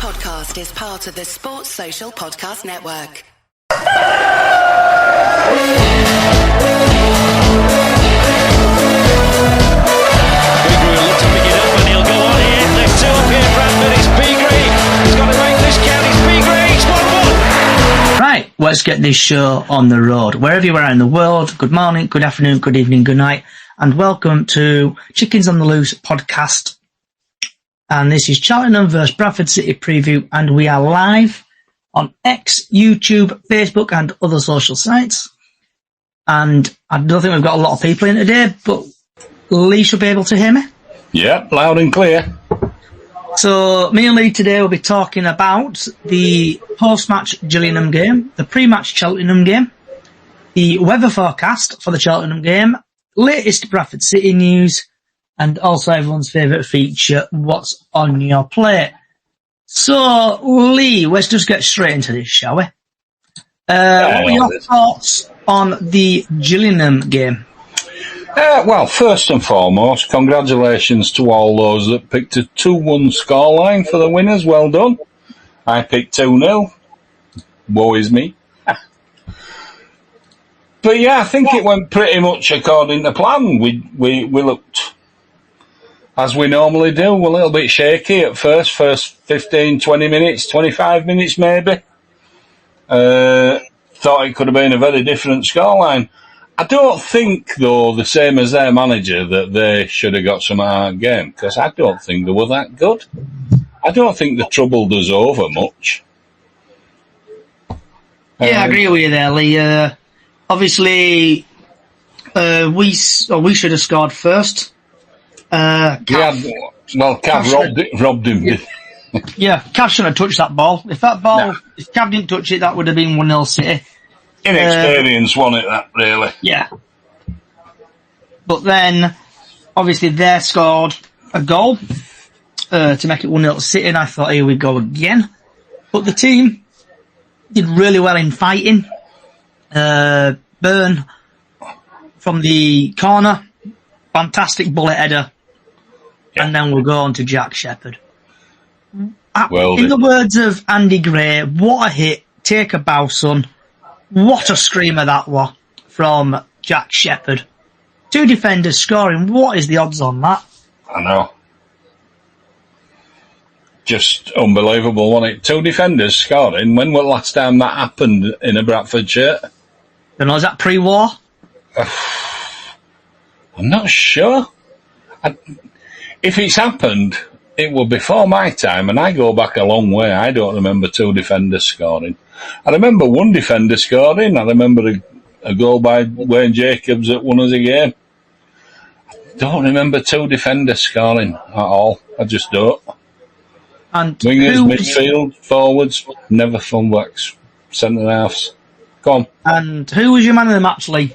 podcast is part of the Sports Social Podcast Network. Bigre will look to pick it up and he'll go on here. There's two up here, Bradford. It's Bigre. He's got to make this count. It's Bigre. It's 1-1. Right, let's get this show on the road. Wherever you are in the world, good morning, good afternoon, good evening, good night, and welcome to Chickens on the Loose podcast. And this is Cheltenham vs Bradford City preview, and we are live on X, YouTube, Facebook, and other social sites. And I don't think we've got a lot of people in today, but Lee should be able to hear me. Yeah, loud and clear. So me and Lee today will be talking about the post-match Gillingham game, the pre-match Cheltenham game, the weather forecast for the Cheltenham game, latest Bradford City news, and also everyone's favourite feature, what's on your plate. So, Lee, let's just get straight into this, shall we? What are your thoughts on the Gillingham game? Well, first and foremost, congratulations to all those that picked a 2-1 scoreline for the winners. Well done. I picked 2-0. Woe is me. But yeah, I think it went pretty much according to plan. We looked, as we normally do, a little bit shaky at first 15, 20 minutes, 25 minutes maybe. Thought it could have been a very different scoreline. I don't think, though, the same as their manager, that they should have got some out of the game, because I don't think they were that good. I don't think they troubled us over much. Yeah, I agree with you there, Lee. Obviously, we should have scored first. Cav robbed him. Yeah, Cav shouldn't have touched that ball. If Cav didn't touch it, that would have been 1-0 City. Inexperience won it, that, really. Yeah. But then, obviously, they scored a goal to make it 1-0 City, and I thought, here we go again. But the team did really well in fighting. Burn from the corner, fantastic bullet header, and then we'll go on to Jack Shepherd. Well, in the words of Andy Gray, what a hit, take a bow, son. What a screamer that was from Jack Shepherd. 2 defenders scoring, what is the odds on that? I know. Just unbelievable, wasn't it? 2 defenders scoring. When was the last time that happened in a Bradford shirt? Don't know, is that pre-war? I'm not sure. If it's happened, it was before my time, and I go back a long way. I don't remember 2 defenders scoring. I remember 1 defender scoring. I remember a goal by Wayne Jacobs that won us a game. I don't remember 2 defenders scoring at all. I just don't. And wingers, midfield, forwards, never fullbacks, centre halves. Go on. And who was your man of the match, Lee?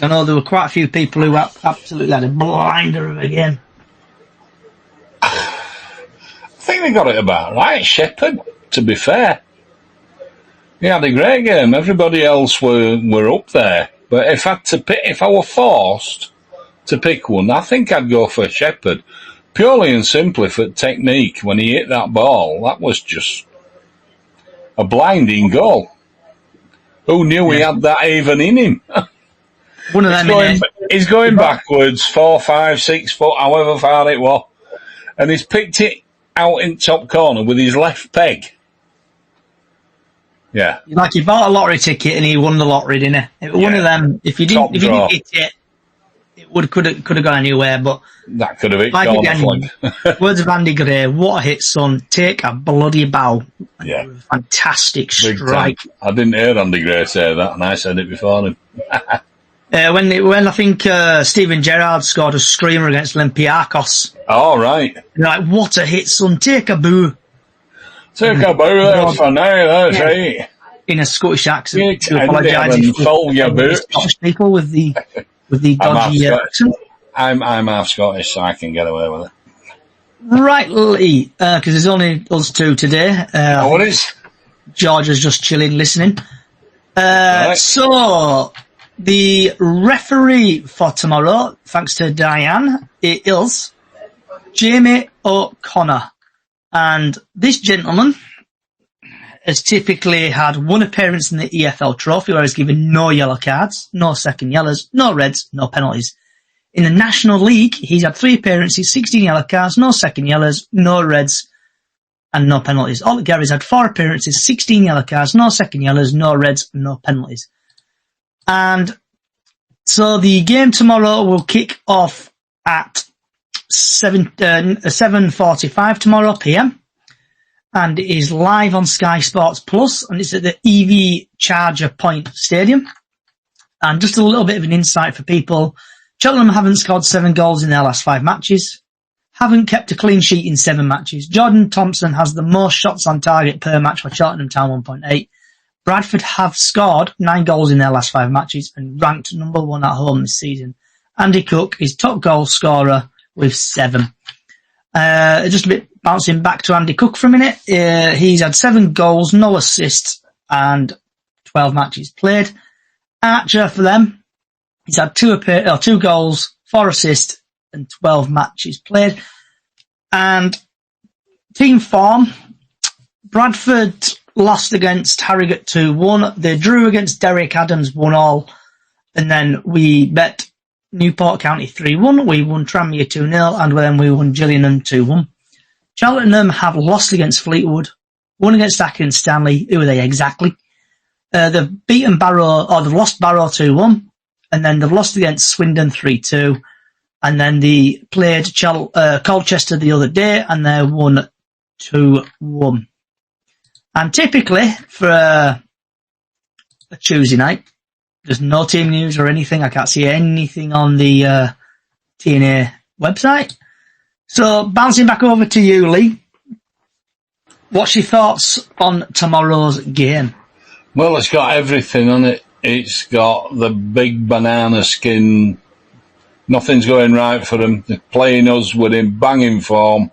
I know there were quite a few people who absolutely had a blinder of a game. I think they got it about right, Shepherd, to be fair. He had a great game. Everybody else were up there. But if I were forced to pick one, I think I'd go for Shepherd. Purely and simply for technique. When he hit that ball, that was just a blinding goal. Who knew he had that even in him? One of them. He's going backwards 4, 5, 6 foot, however far it was. And he's picked it out in top corner with his left peg. Yeah. Like he bought a lottery ticket and he won the lottery, didn't he? One of them, if you didn't hit it, it could have gone anywhere, but that could have hit like corner again, flag. Words of Andy Gray, what a hit, son. Take a bloody bow. Yeah. Fantastic strike. I didn't hear Andy Gray say that, and I said it before him. When I think Steven Gerrard scored a screamer against Olympiacos. Oh, right. You're like, what a hit, son. Take a boo. Take a boo, that's for now, that's right. In a Scottish accent. To apologise for Scottish people with the dodgy accent. I'm half Scottish, so I can get away with it. Right, Lee, because there's only us 2 today. What is? George is just chilling, listening. Right. So, the referee for tomorrow, thanks to Diane, it is Jamie O'Connor. And this gentleman has typically had one appearance in the EFL Trophy where he's given no yellow cards, no second yellows, no reds, no penalties. In the National League, he's had 3 appearances, 16 yellow cards, no second yellows, no reds, and no penalties. Altogether, he's had 4 appearances, 16 yellow cards, no second yellows, no reds, no penalties. And so the game tomorrow will kick off at 7:45 tomorrow PM, and it is live on Sky Sports Plus, and it's at the EV Charger Point Stadium. And just a little bit of an insight for people. Cheltenham haven't scored 7 goals in their last 5 matches, haven't kept a clean sheet in 7 matches. Jordan Thompson has the most shots on target per match for Cheltenham Town, 1.8. Bradford have scored 9 goals in their last 5 matches and ranked number 1 at home this season. Andy Cook is top goal scorer with 7. Just a bit bouncing back to Andy Cook for a minute. He's had 7 goals, no assists, and 12 matches played. Archer for them, he's had 2 goals, 4 assists, and 12 matches played. And team form, Bradford lost against Harrogate 2-1. They drew against Derek Adams 1-1. And then we bet Newport County 3-1. We won Tranmere 2-0. And then we won Gillingham 2-1. Cheltenham have lost against Fleetwood, won against Accrington Stanley. Who are they exactly? They've beaten Barrow, or they've lost Barrow 2-1. And then they've lost against Swindon 3-2. And then they played Colchester the other day, and they won 2-1. And typically, for a Tuesday night, there's no team news or anything. I can't see anything on the TNA website. So, bouncing back over to you, Lee. What's your thoughts on tomorrow's game? Well, it's got everything on it. It's got the big banana skin. Nothing's going right for them. They're playing us with in banging form.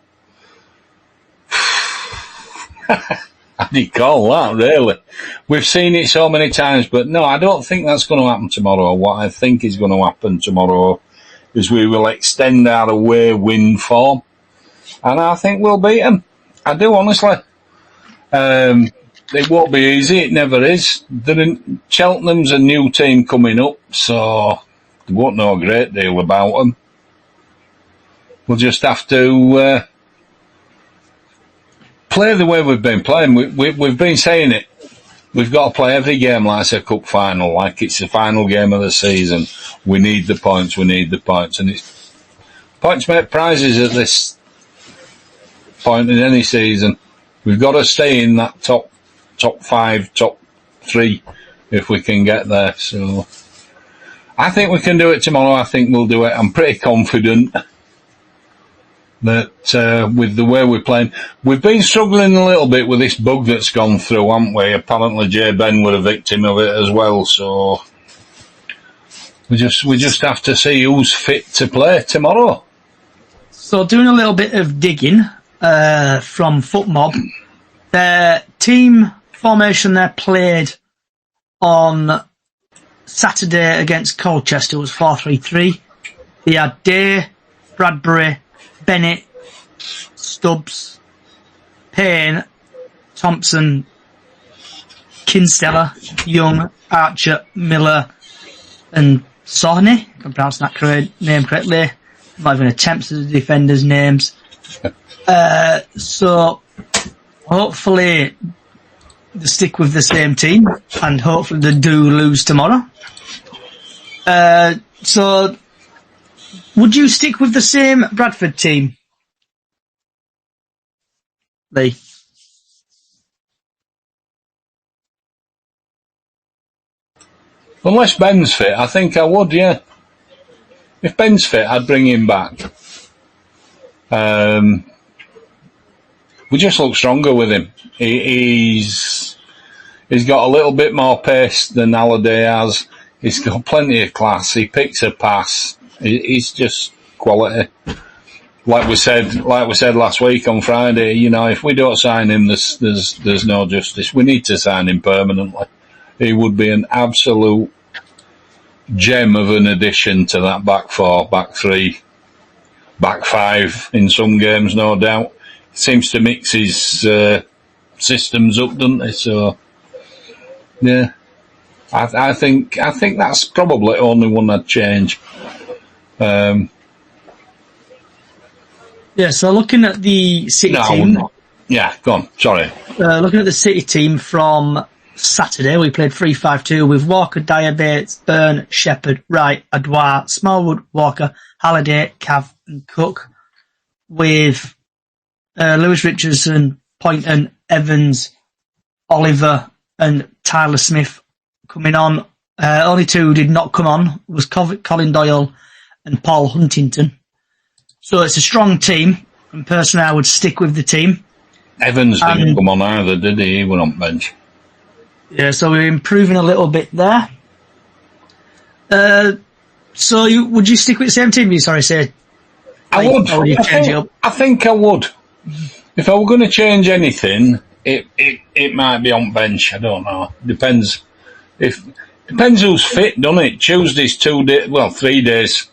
How do you call that, really? We've seen it so many times, but no, I don't think that's going to happen tomorrow. What I think is going to happen tomorrow is we will extend our away win form, and I think we'll beat them. I do, honestly. It won't be easy. It never is. Cheltenham's a new team coming up, so we won't know a great deal about them. We'll just have to play the way we've been playing. We've been saying it. We've got to play every game like it's a cup final, like it's the final game of the season. We need the points. We need the points, and it's points make prizes at this point in any season. We've got to stay in that top 5, top 3 if we can get there. So I think we can do it tomorrow. I think we'll do it. I'm pretty confident that with the way we're playing, we've been struggling a little bit with this bug that's gone through, haven't we? Apparently Jay Ben were a victim of it as well, so we just have to see who's fit to play tomorrow. So doing a little bit of digging from FootMob, their team formation they played on Saturday against Colchester was 4-3-3. They had Day, Bradbury, Bennett, Stubbs, Payne, Thompson, Kinsteller, Young, Archer, Miller, and Sorney. I'm pronouncing that name correctly. I'm not even attempting the defenders' names. So hopefully they stick with the same team, and hopefully they do lose tomorrow. So would you stick with the same Bradford team, Lee? Unless Ben's fit, I think I would, yeah. If Ben's fit, I'd bring him back. We just look stronger with him. He's got a little bit more pace than Halliday has. He's got plenty of class. He picks a pass. He's just quality. Like we said last week on Friday, you know, if we don't sign him, there's no justice. We need to sign him permanently. He would be an absolute gem of an addition to that back 4, back 3, back 5 in some games, no doubt. seems to mix his systems up, doesn't he? So, yeah, I think that's probably the only one I'd change. Yeah, so looking at the City team. Yeah, go on. Sorry. Looking at the City team from Saturday, we played 3-5-2 with Walker, Dyer, Bates, Byrne, Shepherd, Wright, Adwar, Smallwood, Walker, Halliday, Cav and Cook, with Lewis Richardson, Poynton, Evans, Oliver and Tyler Smith coming on. Only two who did not come on was Colin Doyle and Paul Huntington. So it's a strong team, and personally I would stick with the team. Evans didn't come on either, did he? He went on bench. Yeah, so we're improving a little bit there. So would you stick with the same team? Sorry, say. I would. Or would you change it up? I think I would. If I were going to change anything, it might be on bench. I don't know. Depends who's fit, doesn't it? Tuesday's 3 days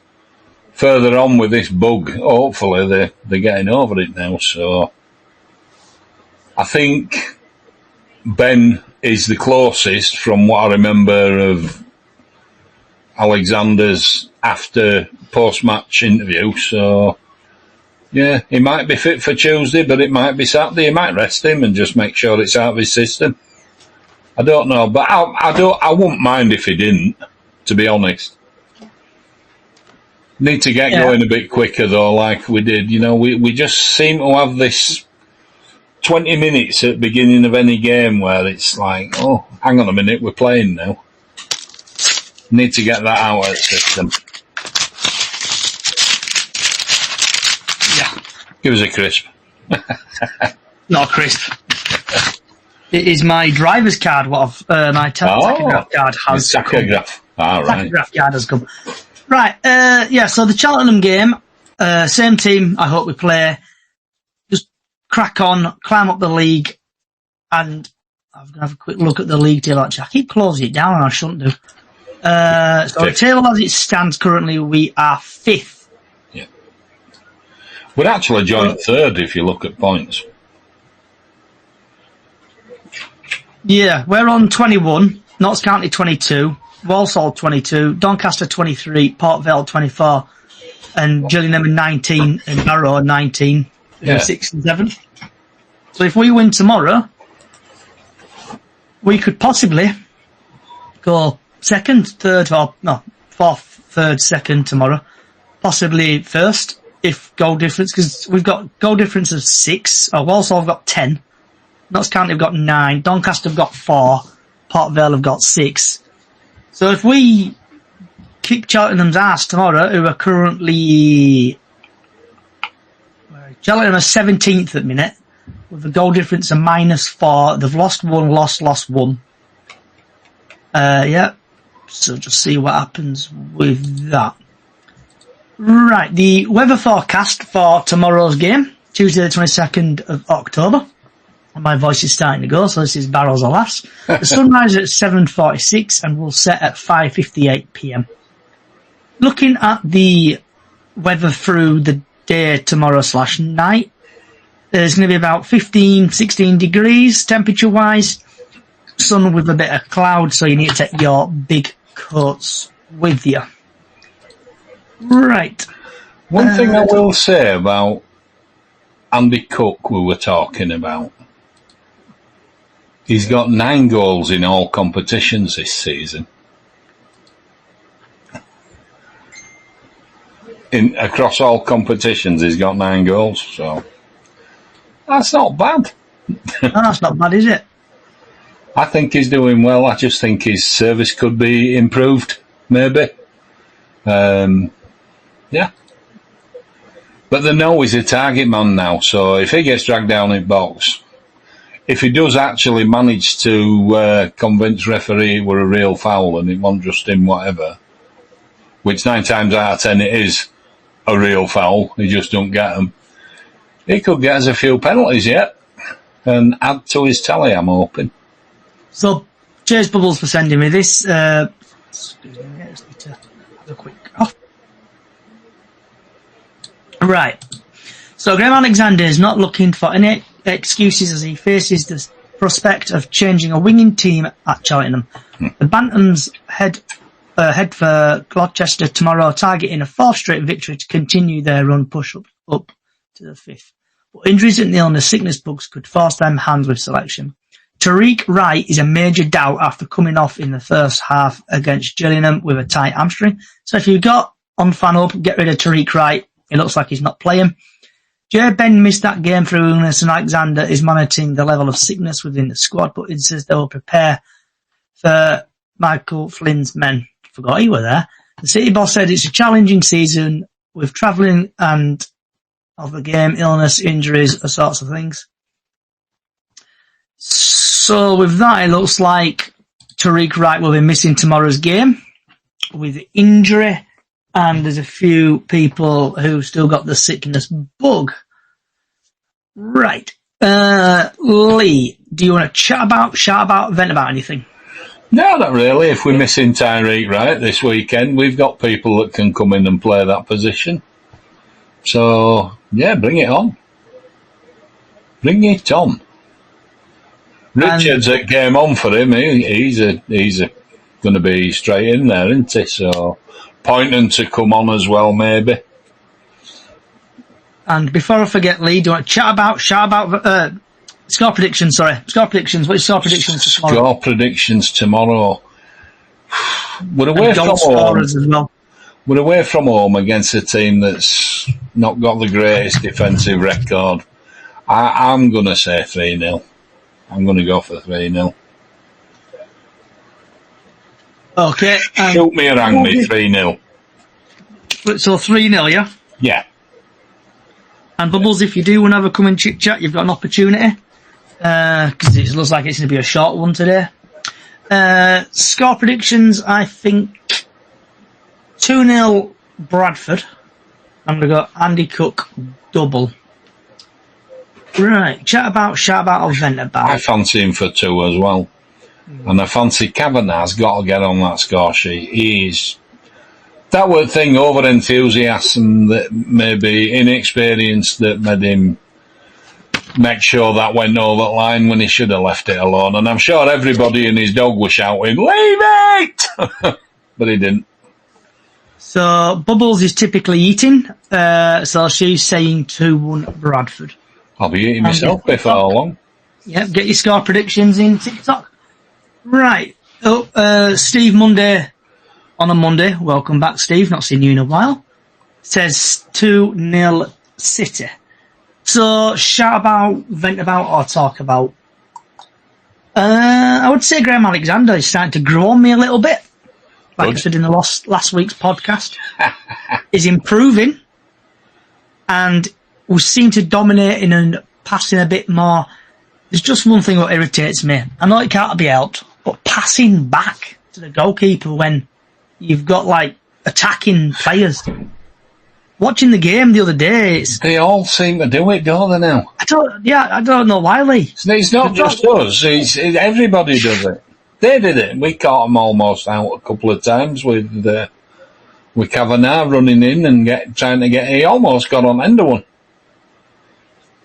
further on with this bug. Hopefully they're getting over it now. So I think Ben is the closest from what I remember of Alexander's after post-match interview. So yeah, he might be fit for Tuesday, but it might be Saturday. He might rest him and just make sure it's out of his system. I don't know, but I wouldn't mind if he didn't, to be honest. Need to get going a bit quicker though, like we did. You know, we just seem to have this 20 minutes at the beginning of any game where it's like, oh, hang on a minute, we're playing now. Need to get that out of the system. Yeah. Give us a crisp. Not a crisp. It is my driver's card. What my tachograph card has come. Tachograph. All right. Tachograph card has come. Right. So the Cheltenham game, same team. I hope we play. Just crack on, climb up the league, and I'm going to have a quick look at the league table. Actually, I keep closing it down, and I shouldn't do. So the table as it stands currently, we are 5th. Yeah. We're actually joint 3rd if you look at points. Yeah, we're on 21, Notts County 22, Walsall 22, Doncaster 23, Port Vale 24, and Gillingham 19, and Barrow 19, 6th and 7th. So if we win tomorrow, we could possibly go 2nd, 3rd, or no, 4th, 3rd, 2nd tomorrow, possibly 1st if goal difference, because we've got goal difference of 6, or Walsall have got 10. Notts County have got 9, Doncaster have got 4, Port Vale have got 6. So if we kick Cheltenham's ass tomorrow, who are currently Cheltenham are 17th at the minute, with a goal difference of -4. They've lost 1, lost 1. Yeah. So just see what happens with that. Right, the weather forecast for tomorrow's game, Tuesday the 22nd of October. My voice is starting to go, so this is Barrows alas. The sun rises at 7:46 and will set at 5:58 p.m. Looking at the weather through the day tomorrow/night, there's going to be about 15, 16 degrees temperature-wise. Sun with a bit of cloud, so you need to take your big coats with you. Right. One thing I will say about Andy Cook we were talking about, he's got 9 goals in all competitions this season. Across all competitions, he's got 9 goals, so that's not bad. No, that's not bad, is it? I think he's doing well. I just think his service could be improved, maybe. Yeah. But they know he's a target man now, so if he gets dragged down in box, if he does actually manage to convince referee it were a real foul and it wasn't just him whatever, which 9 times out of 10 it is a real foul, he just don't get them, he could get us a few penalties yet and add to his tally, I'm hoping. So, cheers Bubbles for sending me this. Excuse me, I just need to have a quick off. Right. So Graham Alexander is not looking for any excuses as he faces the prospect of changing a winning team at Cheltenham. The Bantams head for Gloucester tomorrow, targeting a fourth straight victory to continue their run push up to the fifth. But injuries and illness, sickness bugs could force them hands with selection. Tariq Wright is a major doubt after coming off in the first half against Gillingham with a tight hamstring. So if you've got on fan up, get rid of Tariq Wright. It looks like he's not playing. Jay Ben missed that game through illness, and Alexander is monitoring the level of sickness within the squad, but it says they will prepare for Michael Flynn's men. Forgot you were there. The City boss said it's a challenging season with travelling and of the game, illness, injuries, all sorts of things. So with that, it looks like Tariq Wright will be missing tomorrow's game with injury, and there's a few people who still got the sickness bug. Right. Lee, do you want to chat about, vent about anything? No, not really. If we're missing Tyreek Wright this weekend, we've got people that can come in and play that position. So, yeah, bring it on. Bring it on. Richards at game on for him. He's going to be straight in there, isn't he? So, Poynton to come on as well, maybe. And before I forget, Lee, do you want to chat about score predictions? Sorry, score predictions. What's your score predictions for tomorrow? Score predictions tomorrow. We're away from home. As well. We're away from home against a team that's not got the greatest defensive record. I'm going to say 3-0. I'm going to go for 3-0. Okay. Shoot me or hang me, 3-0. So 3-0, yeah? Yeah. And Bubbles, if you do want to have a come and chit chat, you've got an opportunity. Because it looks like it's going to be a short one today. Score predictions, I think 2-0 Bradford. I'm going to go Andy Cook double. Right, chat about or vent about. I fancy him for 2 as well. And I fancy Kavanagh's got to get on that score sheet. That were thing, over enthusiasm, that maybe inexperience that made him make sure that went over the line when he should have left it alone. And I'm sure everybody and his dog were shouting, "Leave it!" But he didn't. So Bubbles is typically eating, so she's saying 2-1 Bradford. I'll be eating myself before long. Yep, get your score predictions in TikTok. Right. Steve Monday on a Monday. Welcome back, Steve. Not seen you in a while. Says 2-0 City. So, shout about, vent about, or talk about. I would say Graham Alexander is starting to grow on me a little bit. Like I said in the last week's podcast. Is improving. And we seem to dominating and passing a bit more. There's just one thing that irritates me. I know it can't be helped, but passing back to the goalkeeper when you've got like attacking players. Watching the game the other day, they all seem to do it, don't they now? I don't know why, Lee. It's not just us. Everybody does it. They did it. We caught them almost out a couple of times with Kavanagh running in and trying to get. He almost got on end of one.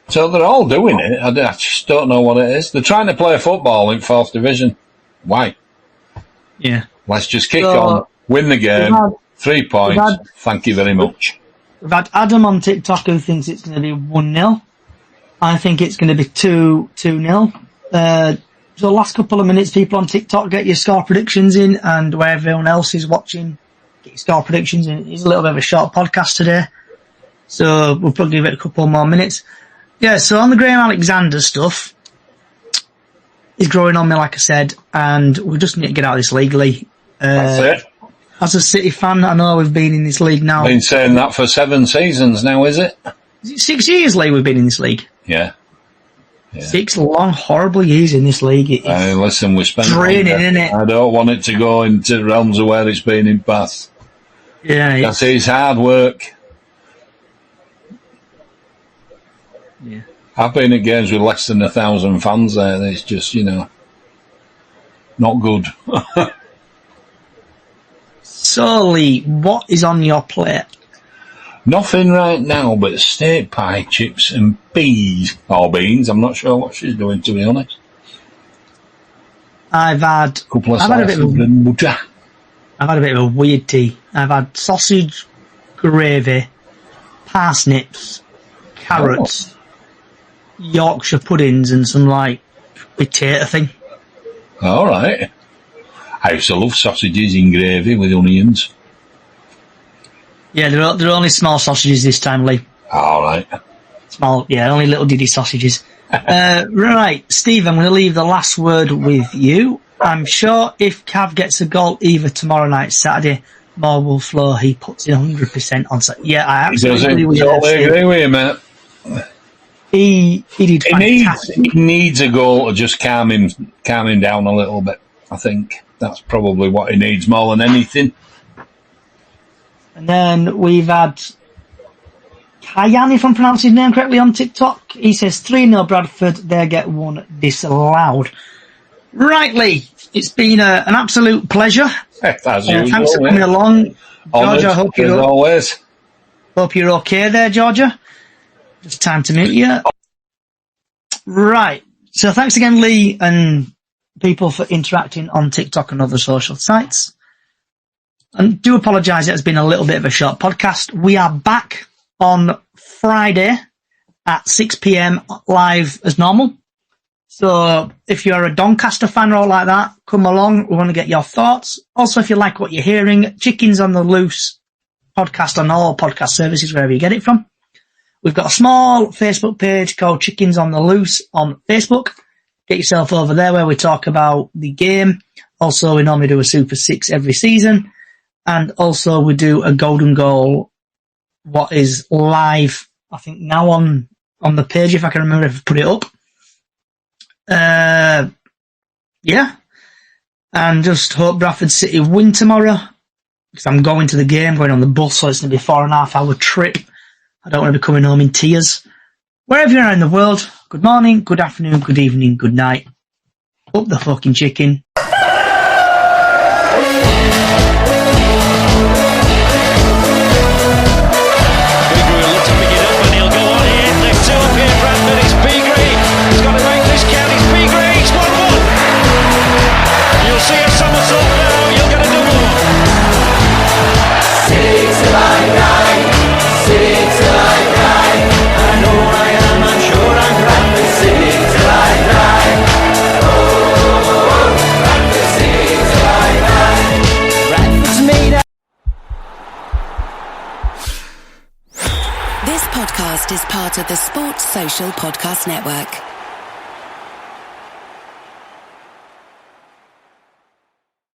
So they're all doing it. I just don't know what it is. They're trying to play football in 4th division. Why? Yeah. Let's just kick on, win the game, 3 points. Thank you very much. We've had Adam on TikTok who thinks it's going to be 1-0. I think it's going to be 2-0. So last couple of minutes, people on TikTok, get your score predictions in, and where everyone else is watching, get your score predictions in. It's a little bit of a short podcast today, so we'll probably give it a couple more minutes. Yeah, so on the Graham Alexander stuff, he's growing on me, like I said, and we just need to get out of this legally. That's it. As a City fan, I know we've been in this league now. Been saying that for 7 seasons now, is it? Is it 6 years, Lee, we've been in this league? Yeah. 6 long, horrible years in this league. Listen, we spent draining, isn't it? I don't want it to go into realms of where it's been in past. Yeah, that's his hard work. Yeah. I've been at games with less than 1,000 fans there. It's just, not good. So, Lee, what is on your plate? Nothing right now but steak pie, chips and peas. Or beans. I'm not sure what she's doing, to be honest. I've had A couple of I've had a bit slices of butter. I've had a bit of a weird tea. I've had sausage, gravy, parsnips, carrots, Yorkshire puddings, and some like potato thing. All right. I used to love sausages in gravy with onions. Yeah, they're only small sausages this time, Lee. All right. Small, yeah, only little diddy sausages. Right, Steve, I'm going to leave the last word with you. I'm sure if Cav gets a goal either tomorrow night, Saturday, more will flow. He puts in 100% on set. Yeah, I absolutely agree with you. Totally agree with you, mate. He did fantastic. He needs a goal to just calm him down a little bit. I think that's probably what he needs more than anything. And then we've had Kayan, if I'm pronouncing his name correctly, on TikTok. He says 3-0 Bradford, they get one disallowed. Right, Lee, it's been an absolute pleasure. As usual, thanks for coming along. Georgia, I hope hope you're okay there, Georgia. Just time to meet you. Right, so thanks again, Lee, and people for interacting on TikTok and other social sites. And do apologise, it has been a little bit of a short podcast. We are back on Friday at 6 p.m. live as normal. So if you're a Doncaster fan or like that, come along. We want to get your thoughts. Also, if you like what you're hearing, Chickens on the Loose podcast on all podcast services, wherever you get it from. We've got a small Facebook page called Chickens on the Loose on Facebook. Get yourself over there where we talk about the game. Also, we normally do a Super 6 every season. And also we do a Golden Goal, what is live, I think now on the page, if I can remember if I put it up. Yeah. And just hope Bradford City win tomorrow. Because I'm going to the game, going on the bus, so it's going to be a 4.5 hour trip. I don't want to be coming home in tears. Wherever you are in the world, good morning, good afternoon, good evening, good night. Up the fucking chicken. This podcast is part of the Sports Social Podcast Network.